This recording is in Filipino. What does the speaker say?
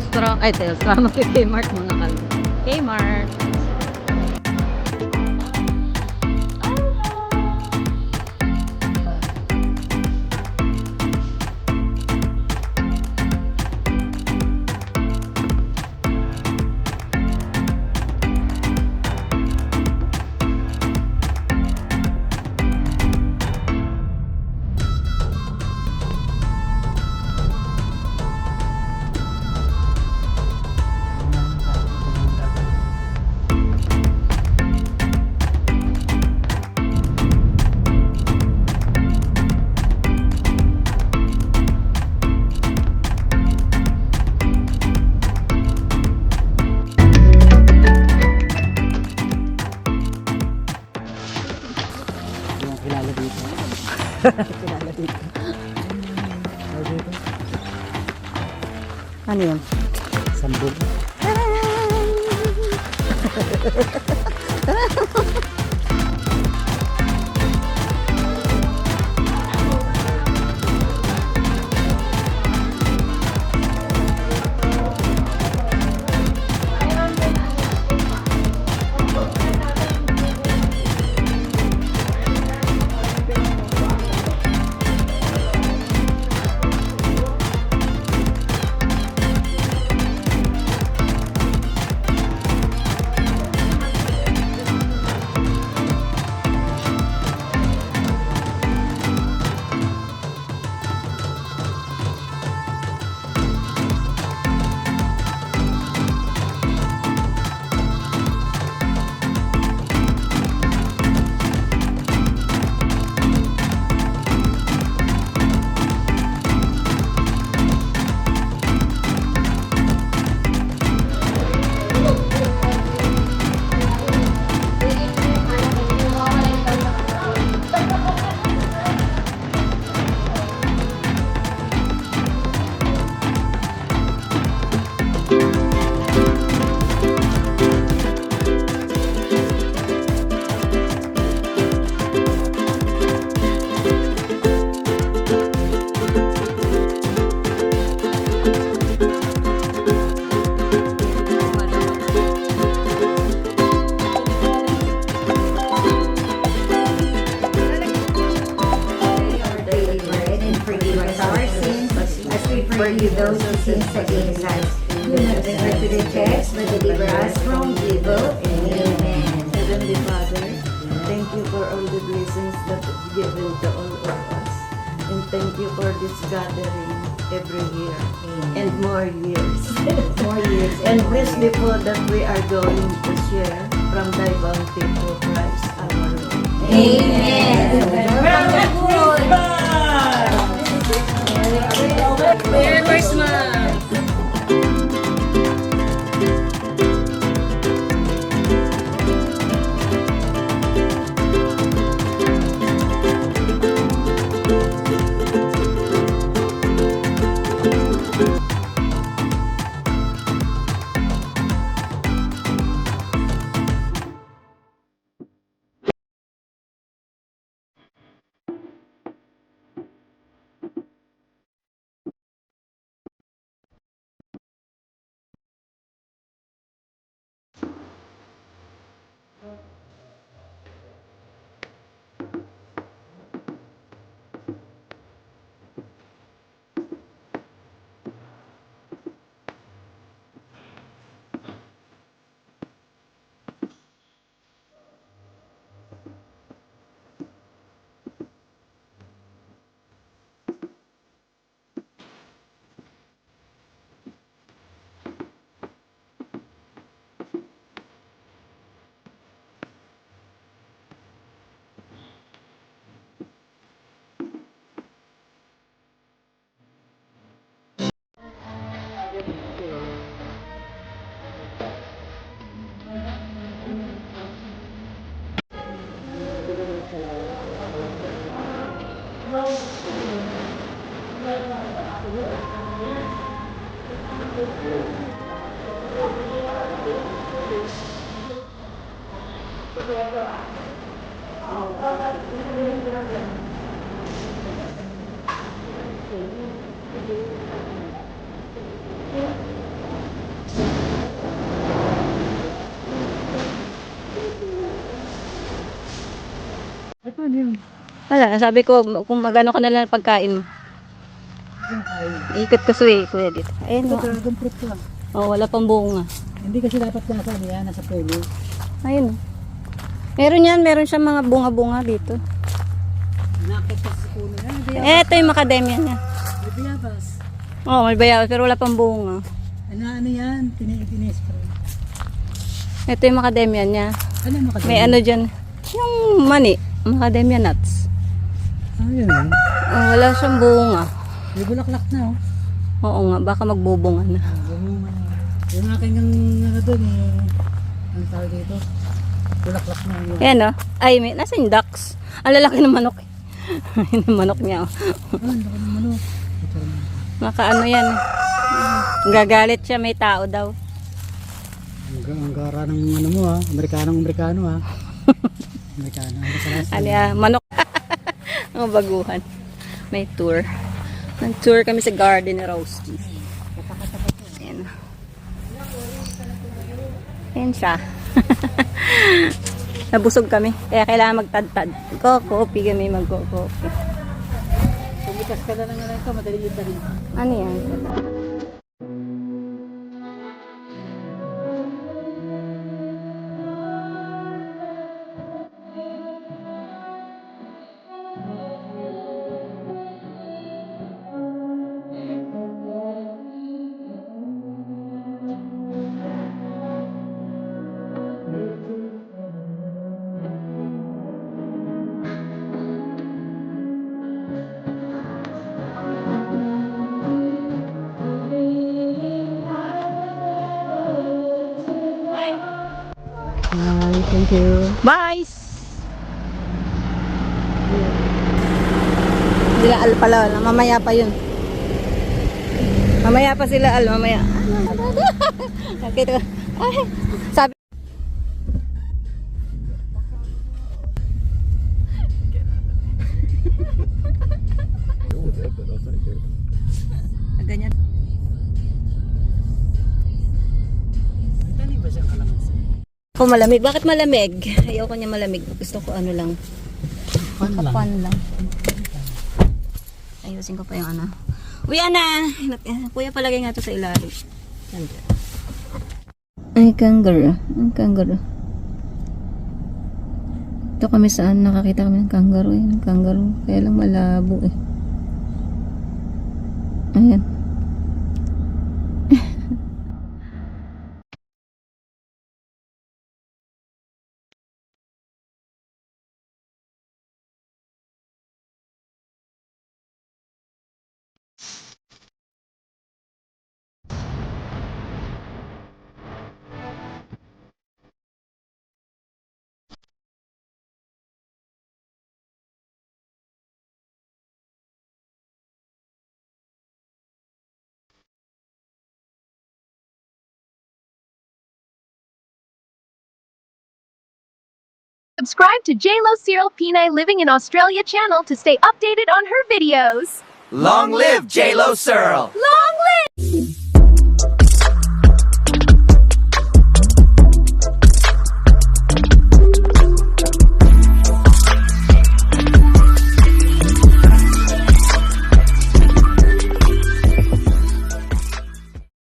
Strong, ay, Telstra, mag-Kmart muna kami. Kmart. Kilala dito. Kilala dito. Ano dito? Ano yun? Sambog. You those who sin against us. Do not bring us to the test, but deliver us from evil. Amen. Heavenly Father, thank you for all the blessings that you've given to all of us. And thank you for this gathering every year. Amen. And more years. More years. And bless the food that we are going to share from thy bounty through Christ our Lord. Amen. From the food. Merry Christmas! Ano yun? Wala, sabi ko kung magano ka na lang pagkain mo. Ikot ka kuya dito. Ayun, Ito, dragon fruit ko lang. wala pang bunga. Hindi kasi dapat nasa ano yan, nasa puno. Ayun. Meron siyang mga bunga-bunga dito. Nakit kasi sa puno yan. Ito yung macadamia niya. May biyabas. May bayabas pero wala pang bunga. Ano yan? Tinispray. Ito yung macadamia niya. Ano yung makadami? May ano dyan. Yung mani. Macadamia nuts. Yun. Wala siyang bunga. May bulaklak na oh. Oo nga, baka magbubunga na. Yung aking ano doon ang tawag dito. Bulaklak na yun. Yan Ay, nasa yung ducks. Ang lalaki ng manok. Yung manok niya Ang laki ng manok. Makaano yan. Gagalit siya, may tao daw. Ang gara ng ano mo ha. Amerikano ha. Amerikano. Manok. Ang baguhan. May tour. Nag-tour kami sa garden ni Roasty. Ayan. Ayan siya. Nabusog kami. Kaya kailangan magtad-tad. Coffee kami, mag-coffee. Pumikas ka na lang ito. Madali yung tarin. Ano yan? Hi, thank you. Bye! Sila Al pala. Mamaya pa yun. Mamaya pa sila Al. Mamaya. Nakita ko. Ay, sabi. Ganyan. Dali ba siyang kalamansi? Ako malamig. Bakit malamig? Ayoko niya malamig. Gusto ko ano lang. Kapan lang. Ayusin ko pa yung ano. Uy, Ana! Kuya, palagay nga ito sa ilalim. Ay, kangaroo. Ang kangaroo. Ito kami saan nakakita kami ng kangaroo. Ayan, kangaroo. Kaya lang malabo eh. Ayan. Subscribe to JLo Searle Pinay Living in Australia channel to stay updated on her videos. Long live JLo Searle!